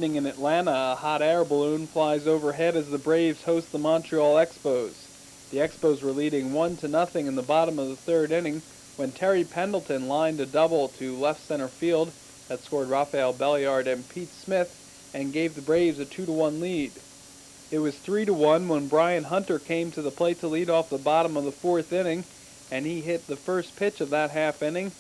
In Atlanta, a hot air balloon flies overhead as the Braves host the Montreal Expos. The Expos were leading 1-0 in the bottom of the third inning when Terry Pendleton lined a double to left center field that scored Rafael Belliard and Pete Smith and gave the Braves a 2-1 lead. It was 3-1 when Brian Hunter came to the plate to lead off the bottom of the fourth inning, and he hit the first pitch of that half inning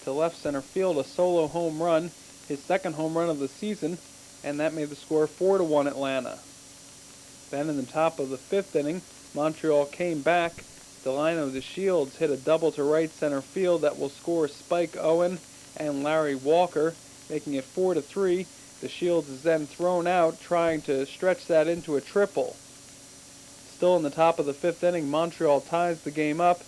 to left center field, a solo home run, his second home run of the season, and that made the score 4-1 Atlanta. Then in the top of the fifth inning, Montreal came back. Delino DeShields hit a double to right center field that will score Spike Owen and Larry Walker, making it 4-3. DeShields is then thrown out, trying to stretch that into a triple. Still in the top of the fifth inning, Montreal ties the game up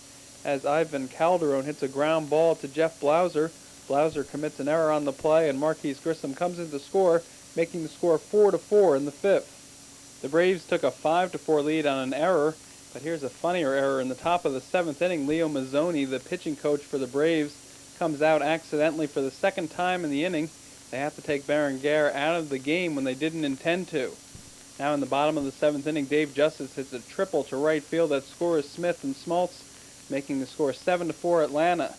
as Ivan Calderon hits a ground ball to Jeff Blauser. Blauser commits an error on the play, and Marquise Grissom comes in to score, making the score 4-4 in the fifth. The Braves took a 5-4 lead on an error, but here's a funnier error. In the top of the seventh inning, Leo Mazzoni, the pitching coach for the Braves, comes out accidentally for the second time in the inning. They have to take Berenguer out of the game when they didn't intend to. Now in the bottom of the seventh inning, Dave Justice hits a triple to right field that scores Smith and Smoltz, making the score 7-4 Atlanta.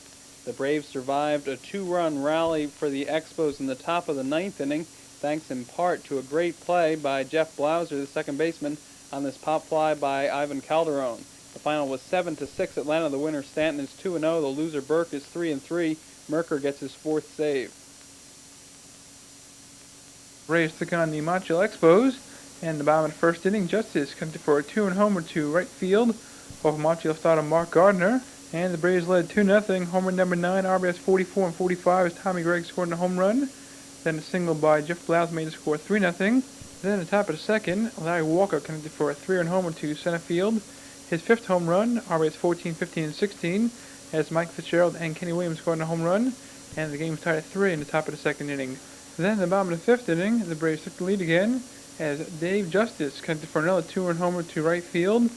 The Braves survived a 2-run rally for the Expos in the top of the ninth inning, thanks in part to a great play by Jeff Blauser, the second baseman, on this pop fly by Ivan Calderon. The final was 7-6 Atlanta. The winner Stanton is 2-0. The loser Burke is 3-3. Merker gets his fourth save. Braves took on the Montreal Expos, and in the bottom of the first inning, Justice connected for a 2-run homer to right field off Montreal starter Mark Gardner, and the Braves led 2-0. Homer number 9, RBS 44 and 45 as Tommy Gregg scored a home run. Then a single by Jeff Blauser made the score 3-0. Then at the top of the second, Larry Walker connected for a 3-run homer to center field. His fifth home run, RBS 14, 15, and 16, as Mike Fitzgerald and Kenny Williams scored a home run, and the game was tied at 3 in the top of the second inning. Then in the bottom of the fifth inning, the Braves took the lead again as Dave Justice connected for another 2-run homer to right field.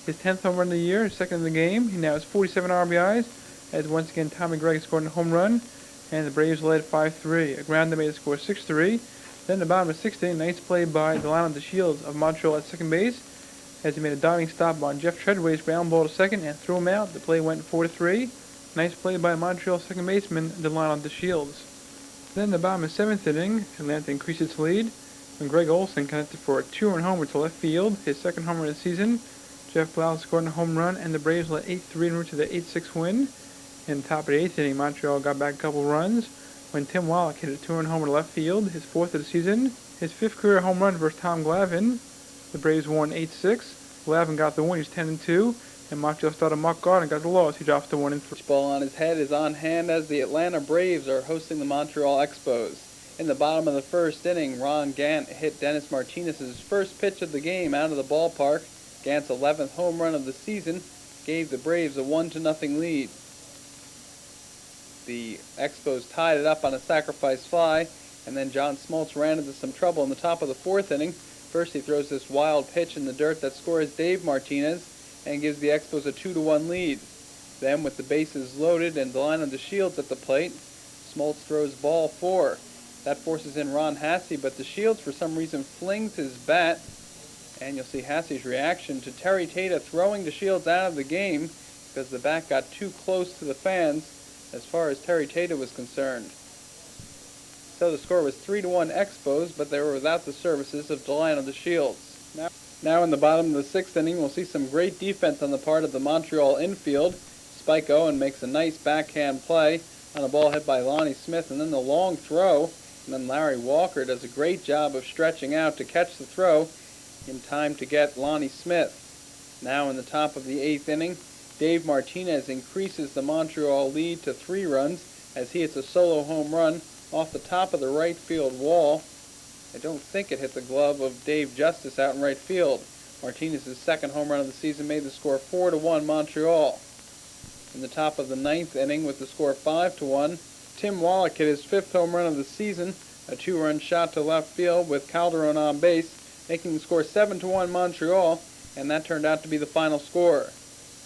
His 10th home run of the year, his second of the game. He now has 47 RBIs as once again Tommy Gregg scored a home run, and the Braves led 5-3. A grounder made the score 6-3. Then in the bottom of the sixth inning, nice play by Delino DeShields of Montreal at second base as he made a diving stop on Jeff Treadway's ground ball to second and threw him out. The play went 4-3. Nice play by Montreal second baseman Delino DeShields. Then in the bottom of the seventh inning, Atlanta increased its lead when Greg Olson connected for a 2-run homer to left field, his second homer of the season. Jeff Blauser scored a home run, and the Braves led 8-3 en route to the 8-6 win. In the top of the eighth inning, Montreal got back a couple runs when Tim Wallach hit a 2-run homer to left field, his fourth of the season. His fifth career home run versus Tom Glavine. The Braves won 8-6. Glavine got the win, he's 10-2. And Montreal starter Mark Gardner got the loss, he drops to 1-3. Ball on his head is on hand as the Atlanta Braves are hosting the Montreal Expos. In the bottom of the first inning, Ron Gant hit Dennis Martinez's first pitch of the game out of the ballpark. Gant's 11th home run of the season gave the Braves a 1-0 lead. The Expos tied it up on a sacrifice fly, and then John Smoltz ran into some trouble in the top of the fourth inning. First he throws this wild pitch in the dirt that scores Dave Martinez and gives the Expos a 2-1 lead. Then with the bases loaded and Delino DeShields at the plate, Smoltz throws ball 4. That forces in Ron Hassey, but DeShields for some reason flings his bat, and you'll see Hassey's reaction to Terry Tata throwing DeShields out of the game because the bat got too close to the fans as far as Terry Tata was concerned. So the score was 3-1 Expos, but they were without the services of Delino DeShields. Now in the bottom of the sixth inning, we'll see some great defense on the part of the Montreal infield. Spike Owen makes a nice backhand play on a ball hit by Lonnie Smith, and then the long throw, and then Larry Walker does a great job of stretching out to catch the throw in time to get Lonnie Smith. Now in the top of the eighth inning, Dave Martinez increases the Montreal lead to 3 runs as he hits a solo home run off the top of the right field wall. I don't think it hit the glove of Dave Justice out in right field. Martinez's second home run of the season made the score 4-1 Montreal. In the top of the ninth inning with the score 5-1, Tim Wallach hit his 5th home run of the season, a 2-run shot to left field with Calderon on base, making the score 7-1 Montreal, and that turned out to be the final score.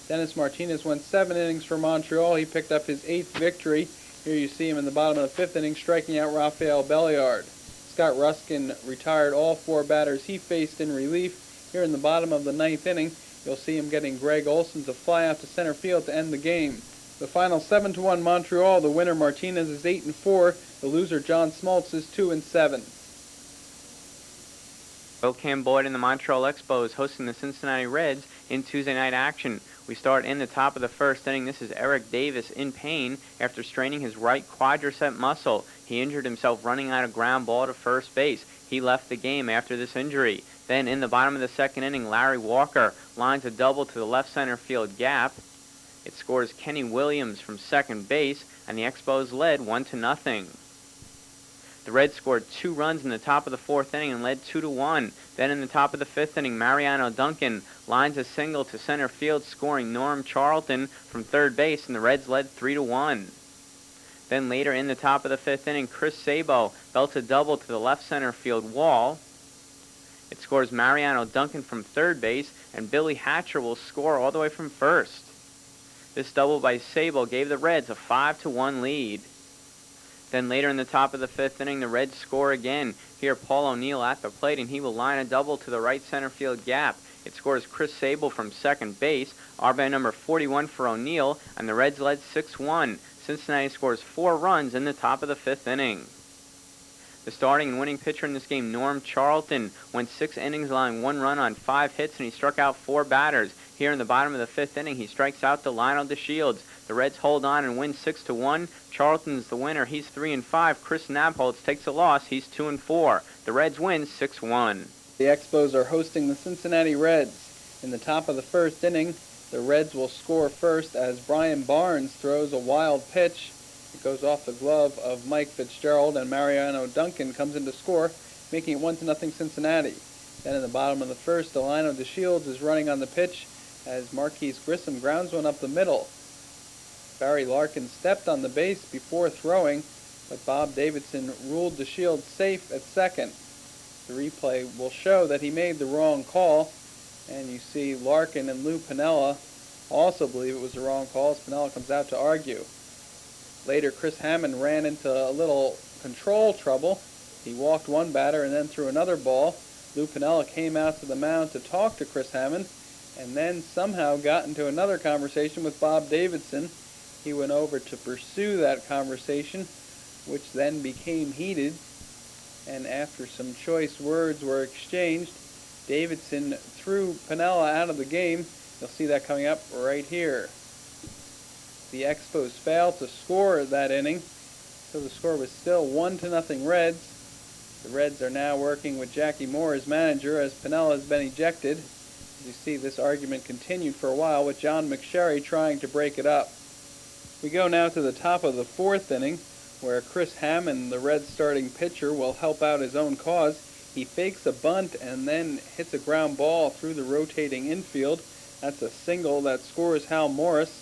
Dennis Martinez went 7 innings for Montreal. He picked up his 8th victory. Here you see him in the bottom of the 5th inning striking out Rafael Belliard. Scott Ruskin retired all 4 batters he faced in relief. Here in the bottom of the 9th inning, you'll see him getting Greg Olson to fly out to center field to end the game. The final 7-1 Montreal. The winner Martinez is 8-4. The loser John Smoltz is 2-7. Bill Cam Boyd and the Montreal Expos hosting the Cincinnati Reds in Tuesday night action. We start in the top of the first inning. This is Eric Davis in pain after straining his right quadricep muscle. He injured himself running out a ground ball to first base. He left the game after this injury. Then in the bottom of the second inning, Larry Walker lines a double to the left center field gap. It scores Kenny Williams from second base, and the Expos led 1-0. The Reds scored 2 runs in the top of the 4th inning and led 2-1. Then in the top of the 5th inning, Mariano Duncan lines a single to center field, scoring Norm Charlton from third base, and the Reds led 3-1. Then later in the top of the 5th inning, Chris Sabo belts a double to the left center field wall. It scores Mariano Duncan from third base, and Billy Hatcher will score all the way from first. This double by Sabo gave the Reds a 5-1 lead. Then later in the top of the 5th inning, the Reds score again. Here, Paul O'Neill at the plate, and he will line a double to the right center field gap. It scores Chris Sable from second base, RBI number 41 for O'Neill, and the Reds led 6-1. Cincinnati scores 4 runs in the top of the 5th inning. The starting and winning pitcher in this game, Norm Charlton, went 6 innings, allowing 1 run on 5 hits, and he struck out 4 batters. Here in the bottom of the 5th inning, he strikes out to Lionel DeShields. The Reds hold on and win 6-1. Charlton's the winner. He's 3-5. Chris Nabholz takes a loss. He's 2-4. The Reds win 6-1. The Expos are hosting the Cincinnati Reds. In the top of the 1st inning, the Reds will score first as Brian Barnes throws a wild pitch. It goes off the glove of Mike Fitzgerald, and Mariano Duncan comes in to score, making it 1-0 Cincinnati. Then in the bottom of the 1st, Delino DeShields is running on the pitch as Marquise Grissom grounds one up the middle. Barry Larkin stepped on the base before throwing, but Bob Davidson ruled DeShields safe at second. The replay will show that he made the wrong call, and you see Larkin and Lou Piniella also believe it was the wrong call as Piniella comes out to argue. Later, Chris Hammond ran into a little control trouble. He walked one batter and then threw another ball. Lou Piniella came out to the mound to talk to Chris Hammond, and then somehow got into another conversation with Bob Davidson. He went over to pursue that conversation, which then became heated, and after some choice words were exchanged, Davidson threw Piniella out of the game. You'll see that coming up right here. The Expos failed to score that inning, so the score was still 1-0 Reds. The Reds are now working with Jackie Moore as manager as Piniella has been ejected. As you see, this argument continued for a while with John McSherry trying to break it up. We go now to the top of the 4th inning, where Chris Hammond, the Reds starting pitcher, will help out his own cause. He fakes a bunt and then hits a ground ball through the rotating infield. That's a single that scores Hal Morris.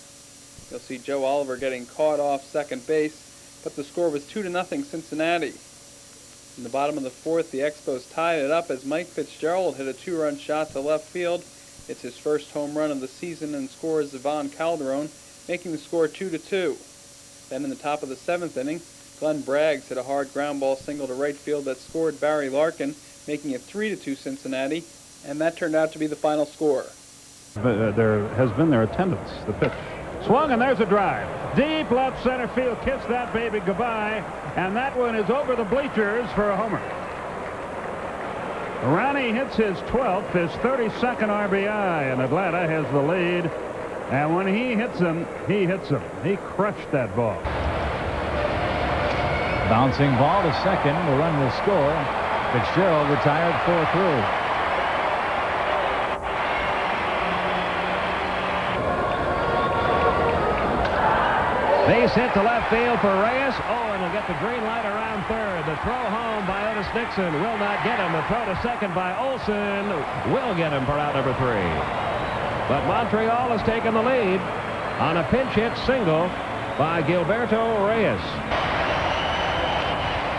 You'll see Joe Oliver getting caught off second base, but the score was 2-0 Cincinnati. In the bottom of the 4th, the Expos tied it up as Mike Fitzgerald hit a 2-run shot to left field. It's his first home run of the season and scores Ivan Calderon, making the score 2-2. Then in the top of the 7th inning, Glenn Braggs hit a hard ground ball single to right field that scored Barry Larkin, making it 3-2 Cincinnati, and that turned out to be the final score. There has been their attendance. The pitch swung, and there's a drive. Deep left center field. Kiss that baby goodbye. And that one is over the bleachers for a homer. Ronnie hits his 12th, his 32nd RBI, and Atlanta has the lead. And when he hits them, he hits them. He crushed that ball. Bouncing ball to second. The run will score. Fitzgerald retired 4-3. Base hit to left field for Reyes. Owen will get the green light around third. The throw home by Otis Nixon will not get him. The throw to second by Olson will get him for out number 3. But Montreal has taken the lead on a pinch hit single by Gilberto Reyes.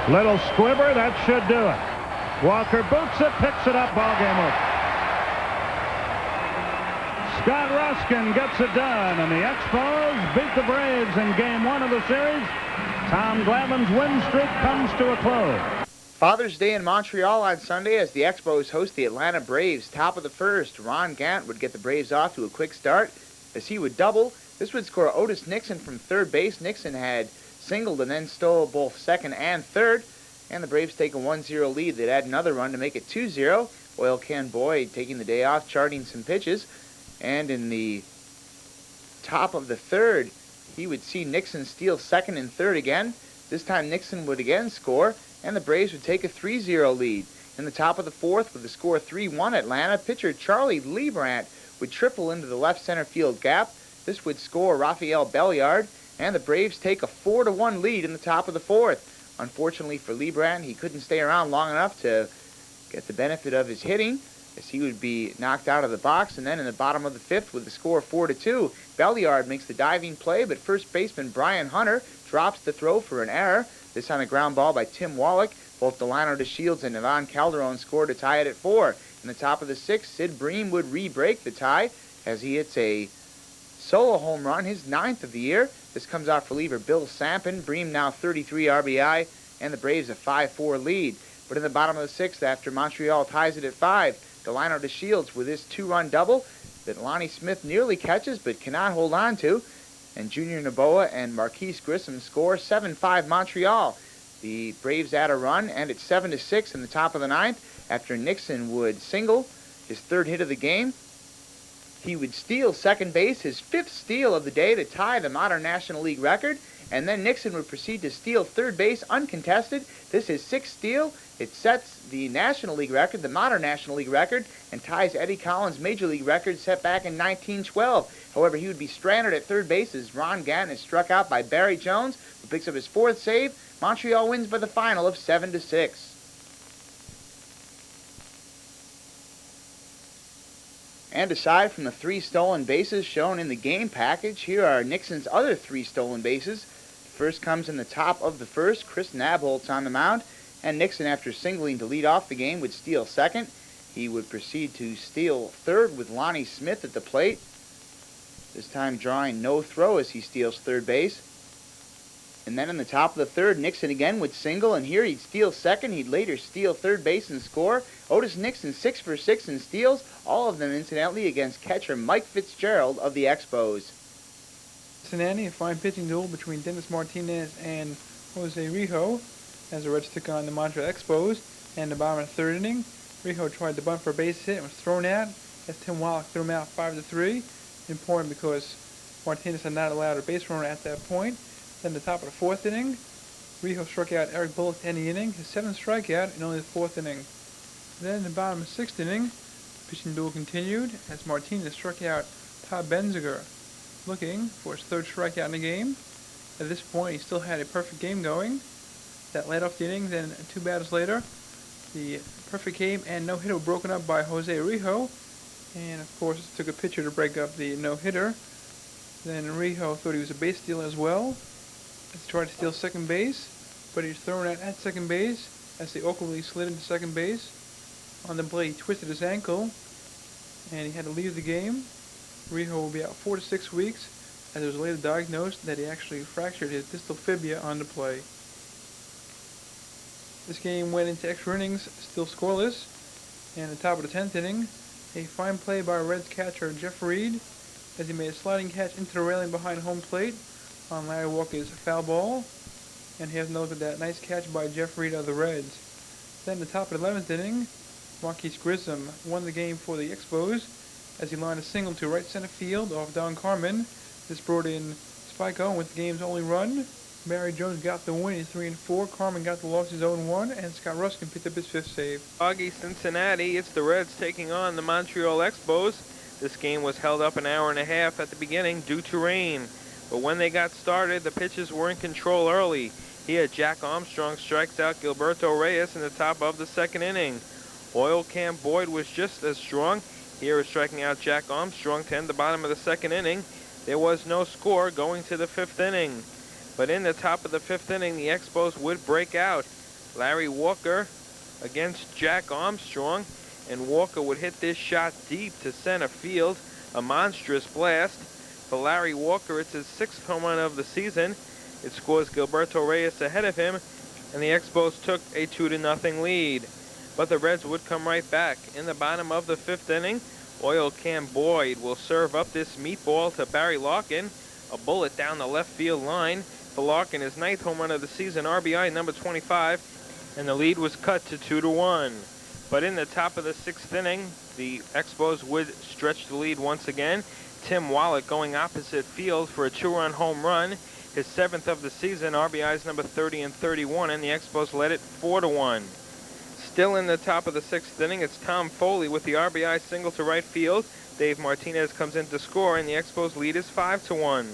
Little squibber, that should do it. Walker boots it, picks it up, ball game over. Scott Ruskin gets it done, and the Expos beat the Braves in Game 1 of the series. Tom Glavine's win streak comes to a close. Father's Day in Montreal on Sunday as the Expos host the Atlanta Braves. Top of the first, Ron Gant would get the Braves off to a quick start as he would double. This would score Otis Nixon from third base. Nixon had singled and then stole both second and third, and the Braves take a 1-0 lead. They'd add another run to make it 2-0. Oil Can Boyd taking the day off, charting some pitches, and in the top of the third, he would see Nixon steal second and third again. This time Nixon would again score, and the Braves would take a 3-0 lead. In the top of the fourth, with the score 3-1 Atlanta, pitcher Charlie Leibrandt would triple into the left center field gap. This would score Rafael Belliard, and the Braves take a 4-1 lead in the top of the fourth. Unfortunately for Leibrandt, he couldn't stay around long enough to get the benefit of his hitting, as he would be knocked out of the box. And then in the bottom of the fifth, with the score 4-2, Belliard makes the diving play, but first baseman Brian Hunter drops the throw for an error. This on a ground ball by Tim Wallach. Both Delano DeShields and Ivan Calderon scored to tie it at 4. In the top of the sixth, Sid Bream would re-break the tie as he hits a solo home run, his 9th of the year. This comes out reliever Bill Sampson. Bream now 33 RBI, and the Braves a 5-4 lead. But in the bottom of the sixth, after Montreal ties it at 5, Delano DeShields with his 2-run double that Lonnie Smith nearly catches but cannot hold on to. And Junior Noboa and Marquise Grissom score 7-5 Montreal. The Braves add a run, and it's 7-6 in the top of the ninth after Nixon would single, his 3rd hit of the game. He would steal second base, his 5th steal of the day to tie the modern National League record, and then Nixon would proceed to steal third base uncontested. This is 6th steal. It sets the National League record, the modern National League record, and ties Eddie Collins' Major League record set back in 1912. However, he would be stranded at third base as Ron Gant is struck out by Barry Jones, who picks up his 4th save. Montreal wins by the final of 7-6. And aside from the 3 stolen bases shown in the game package, here are Nixon's other 3 stolen bases. First comes in the top of the first. Chris Nabholz on the mound, and Nixon, after singling to lead off the game, would steal second. He would proceed to steal third with Lonnie Smith at the plate, this time drawing no throw as he steals third base. And then in the top of the third, Nixon again would single, and here he'd steal second. He'd later steal third base and score. Otis Nixon 6 for 6 in steals, all of them incidentally against catcher Mike Fitzgerald of the Expos. Cincinnati, a fine pitching duel between Dennis Martinez and Jose Rijo as the Reds took on the Montreal Expos. And in the bottom of the 3rd inning, Rijo tried to bunt for a base hit and was thrown out as Tim Wallach threw him out 5-3. Important because Martinez had not allowed a base runner at that point. Then the top of the 4th inning, Rijo struck out Eric Bullock to end the inning, his 7th strikeout in only the 4th inning. Then in the bottom of the 6th inning, pitching duel continued as Martinez struck out Todd Benziger, looking for his 3rd strikeout in the game. At this point, he still had a perfect game going. That led off the inning. Then 2 batters later, the perfect game and no-hitter were broken up by Jose Rijo. And of course, it took a pitcher to break up the no-hitter. Then Rijo thought he was a base stealer as well. He tried to steal second base, but he was thrown out at second base as he awkwardly slid into second base. On the play, he twisted his ankle, and he had to leave the game. Rijo will be out 4 to 6 weeks, as it was later diagnosed that he actually fractured his distal fibula on the play. This game went into extra innings, still scoreless, and at the top of the 10th inning, a fine play by Reds catcher Jeff Reed as he made a sliding catch into the railing behind home plate on Larry Walker's foul ball, and he has noted that nice catch by Jeff Reed of the Reds. Then the top of the 11th inning, Marquise Grissom won the game for the Expos as he lined a single to right center field off Don Carmen. This brought in Spike Owen with the game's only run. Barry Jones got the win, his 3-4. Carmen got the loss, his own 1, and Scott Ruskin picked up his 5th save. Foggy Cincinnati, it's the Reds taking on the Montreal Expos. This game was held up an hour and a half at the beginning due to rain. But when they got started, the pitchers were in control early. Here, Jack Armstrong strikes out Gilberto Reyes in the top of the 2nd inning. Oil Can Boyd was just as strong. Here is striking out Jack Armstrong to end the bottom of the 2nd inning. There was no score going to the 5th inning. But in the top of the 5th inning, the Expos would break out. Larry Walker against Jack Armstrong, and Walker would hit this shot deep to center field. A monstrous blast. For Larry Walker, it's his 6th home run of the season. It scores Gilberto Reyes ahead of him and the Expos took a 2-0 lead. But the Reds would come right back. In the bottom of the 5th inning, Oil Can Boyd will serve up this meatball to Barry Larkin. A bullet down the left field line for Larkin, his 9th home run of the season, RBI number 25, and the lead was cut to 2-1. But in the top of the 6th inning, the Expos would stretch the lead once again. Tim Wallach going opposite field for a 2-run home run, his 7th of the season, RBIs number 30 and 31, and the Expos led it 4-1. Still in the top of the 6th inning, it's Tom Foley with the RBI single to right field. Dave Martinez comes in to score, and the Expos lead is 5-1.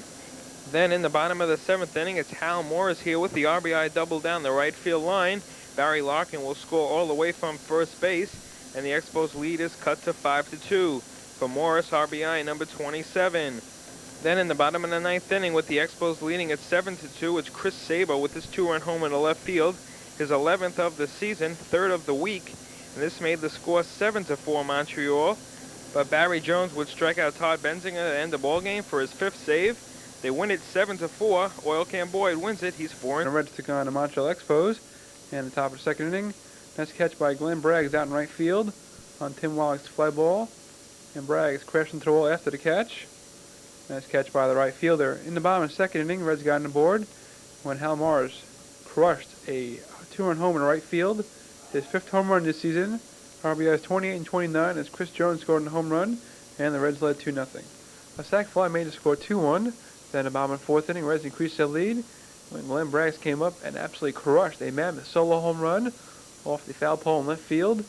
Then in the bottom of the 7th inning, it's Hal Morris here with the RBI double down the right field line. Barry Larkin will score all the way from first base, and the Expos lead is cut to 5-2. For Morris, RBI number 27. Then in the bottom of the 9th inning, with the Expos leading at 7-2, it's Chris Sabo with his 2-run home in the left field, his 11th of the season, 3rd of the week, and this made the score 7-4 Montreal. But Barry Jones would strike out Todd Benzinger to end the ball game for his 5th save. They win it 7-4. Oil Can Boyd wins it. He's 4. The Reds took on the Montreal Expos, and the top of the 2nd inning, nice catch by Glenn Braggs out in right field on Tim Wallach's fly ball, and Braggs crashed into the wall after the catch. Nice catch by the right fielder. In the bottom of the 2nd inning, Reds got on the board when Hal Morris crushed a 2-run home in right field, his 5th home run this season. RBIs 28 and 29 as Chris Jones scored a home run, and the Reds led 2-0. A sac fly made the score 2-1. Then in the bottom of the 4th inning, Reds increased their lead when Glenn Braggs came up and absolutely crushed a mammoth solo home run off the foul pole in left field,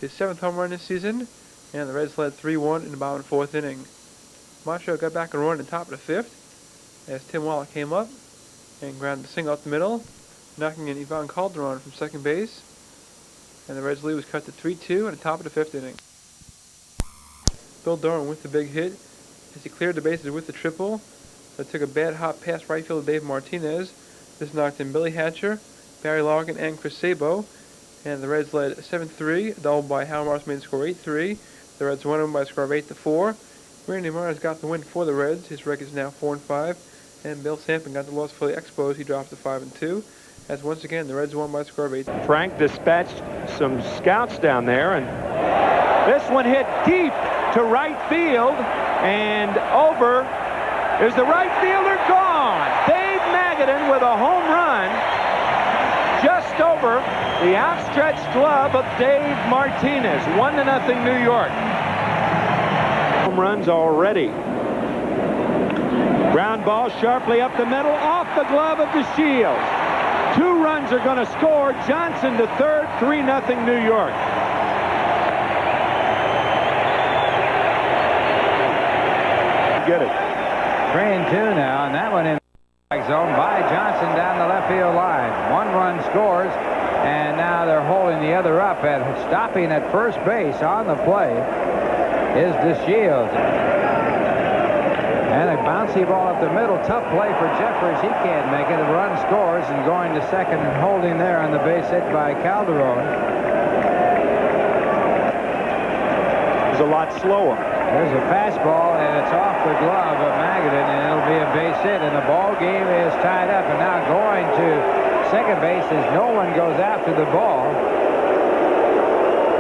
his 7th home run this season, and the Reds led 3-1 in the bottom of the 4th inning. Montreal got back and run in the top of the 5th as Tim Wallach came up and grounded a single up the middle, knocking in Ivan Calderon from second base, and the Reds lead was cut to 3-2 in the top of the 5th inning. Bill Doran with the big hit as he cleared the bases with the triple, but took a bad hop past right fielder Dave Martinez. This knocked in Billy Hatcher, Barry Larkin, and Chris Sabo, and the Reds led 7-3. Double by Hal Morris made the score 8-3. The Reds won by a score of 8-4. Randy Myers got the win for the Reds. His record is now 4-5. And Bill Sampson got the loss for the Expos. He dropped to 5-2. As once again, the Reds won by a score of 8. Frank dispatched some scouts down there, and this one hit deep to right field, and over is the right fielder gone. Dave Magadan with a home run just over the outstretched glove of Dave Martinez. 1-0 New York. Home runs already. Ground ball sharply up the middle, off the glove of DeShields. 2 runs are going to score. Johnson to third, 3-0 New York. Get it. 3-2 now, and that one in the zone by Johnson down the left field line. 1 run scores, and now they're holding the other up, and stopping at first base on the play is DeShields. And a bouncy ball up the middle. Tough play for Jeffers. He can't make it. The run scores, and going to second and holding there on the base hit by Calderon. It's a lot slower. There's a fastball, and it's off the glove of Magadan, and it'll be a base hit, and the ball game is tied up. And now going to second base as no one goes after the ball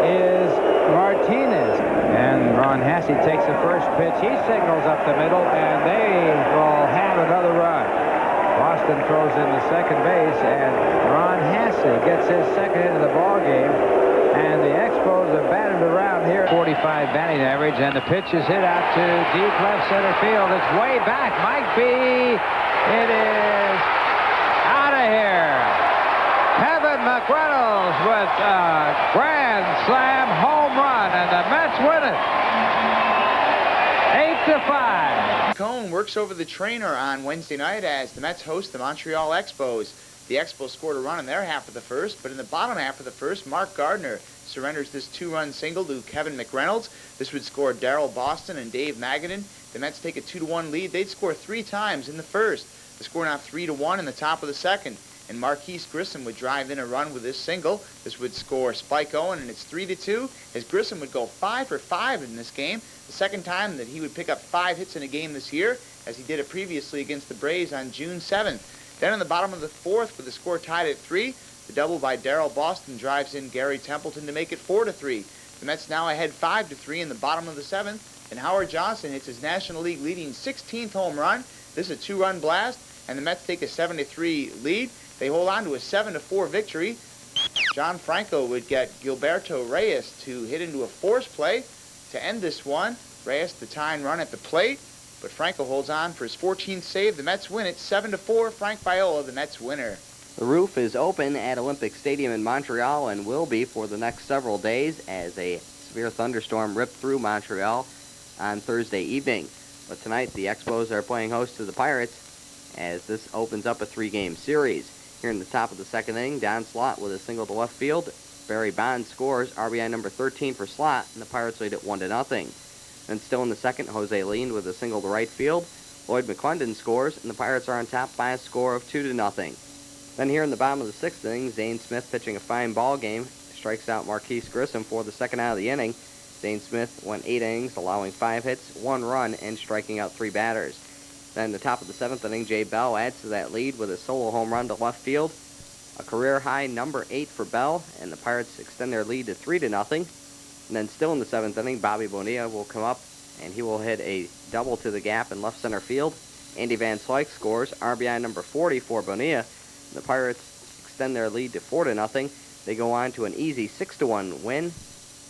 is Martinez. And Ron Hasse takes the first pitch. He signals up the middle, and they will have another run. Boston throws in the second base, and Ron Hasse gets his second hit of the ball game. And the Expos are batted around here. 45 batting average, and the pitch is hit out to deep left center field. It's way back. Might be. It is out of here. Kevin McReynolds with a grand slam home run, and the Mets win it. 8-5. Cohn works over the trainer on Wednesday night as the Mets host the Montreal Expos. The Expos scored a run in their half of the first, but in the bottom half of the first, Mark Gardner surrenders this 2-run single to Kevin McReynolds. This would score Darryl Boston and Dave Magadan. The Mets take a 2-1 lead. They'd score 3 times in the first. The score now 3-1 in the top of the second. And Marquise Grissom would drive in a run with this single. This would score Spike Owen, and it's 3-2, as Grissom would go 5 for 5 in this game. The second time that he would pick up 5 hits in a game this year, as he did it previously against the Braves on June 7th. Then in the bottom of the fourth, with the score tied at 3, The double by Darrell Boston drives in Gary Templeton to make it 4-3. The Mets now ahead 5-3 in the bottom of the 7th, and Howard Johnson hits his National League leading 16th home run. This is a 2-run blast, and the Mets take a 7-3 lead. They hold on to a 7-4 victory. John Franco would get Gilberto Reyes to hit into a force play to end this one. Reyes the tying run at the plate, but Franco holds on for his 14th save. The Mets win it 7-4. Frank Viola, the Mets winner. The roof is open at Olympic Stadium in Montreal and will be for the next several days as a severe thunderstorm ripped through Montreal on Thursday evening. But tonight the Expos are playing host to the Pirates as this opens up a 3-game series. Here in the top of the 2nd inning, Don Slott with a single to left field. Barry Bonds scores RBI number 13 for Slott, and the Pirates lead it 1-0. Then still in the 2nd, Jose Lean with a single to right field. Lloyd McClendon scores, and the Pirates are on top by a score of 2-0. Then here in the bottom of the 6th inning, Zane Smith pitching a fine ball game, strikes out Marquise Grissom for the 2nd out of the inning. Zane Smith went 8 innings, allowing 5 hits, 1 run, and striking out 3 batters. Then the top of the 7th inning, Jay Bell adds to that lead with a solo home run to left field. A career-high number 8 for Bell, and the Pirates extend their lead to 3-0. And then still in the 7th inning, Bobby Bonilla will come up, and he will hit a double to the gap in left center field. Andy Van Slyke scores RBI number 40 for Bonilla. The Pirates extend their lead to 4-0. They go on to an easy 6-1 win.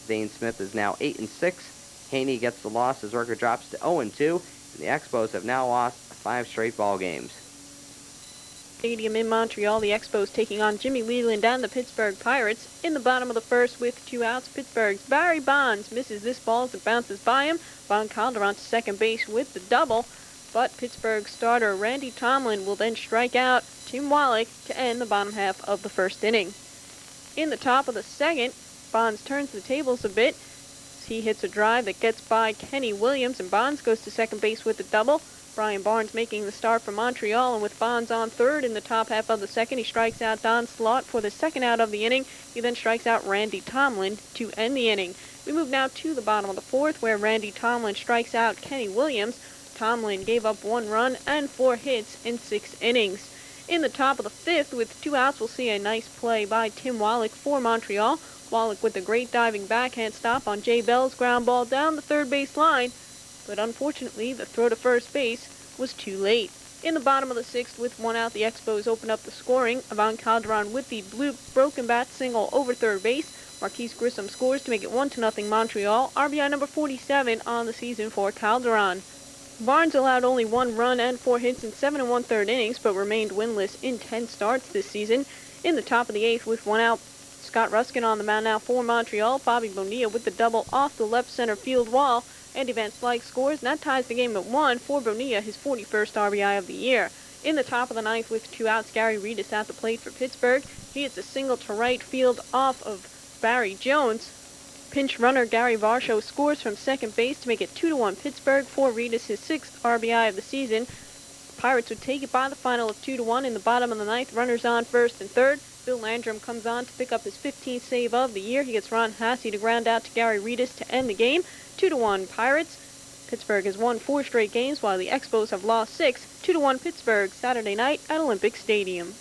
Zane Smith is now 8-6. Haney gets the loss. His record drops to 0-2. And the Expos have now lost 5 straight ball games. Stadium in Montreal, the Expos taking on Jimmy Leland and the Pittsburgh Pirates. In the bottom of the 1st with 2 outs, Pittsburgh's Barry Bonds misses this ball as it bounces by him. Von Calderon to second base with the double, but Pittsburgh starter Randy Tomlin will then strike out Tim Wallach to end the bottom half of the 1st inning. In the top of the 2nd, Bonds turns the tables a bit. He hits a drive that gets by Kenny Williams, and Bonds goes to second base with a double. Brian Barnes making the start for Montreal, and with Bonds on 3rd in the top half of the 2nd, he strikes out Don Slott for the 2nd out of the inning. He then strikes out Randy Tomlin to end the inning. We move now to the bottom of the 4th, where Randy Tomlin strikes out Kenny Williams. Tomlin gave up 1 run and 4 hits in 6 innings. In the top of the 5th, with 2 outs, we'll see a nice play by Tim Wallach for Montreal. Wallach with a great diving backhand stop on Jay Bell's ground ball down the 3rd base line, but unfortunately the throw to first base was too late. In the bottom of the 6th, with 1 out, the Expos open up the scoring. Von Calderon with the broken bat single over 3rd base. Marquise Grissom scores to make it 1-0 Montreal. RBI number 47 on the season for Calderon. Barnes allowed only 1 run and 4 hits in 7 1/3 innings, but remained winless in 10 starts this season. In the top of the 8th, with 1 out, Scott Ruskin on the mound now for Montreal. Bobby Bonilla with the double off the left center field wall. Andy Van Slyke scores, and that ties the game at 1 for Bonilla, his 41st RBI of the year. In the top of the 9th, with 2 outs, Gary Redus at the plate for Pittsburgh. He hits a single to right field off of Barry Jones. Pinch runner Gary Varsho scores from second base to make it 2-1 Pittsburgh for Redus, his 6th RBI of the season. The Pirates would take it by the final of 2-1 in the bottom of the 9th. Runners on 1st and 3rd. Bill Landrum comes on to pick up his 15th save of the year. He gets Ron Hassey to ground out to Gary Redus to end the game. 2-1 Pirates. Pittsburgh has won 4 straight games while the Expos have lost 6. 2-1 Pittsburgh Saturday night at Olympic Stadium.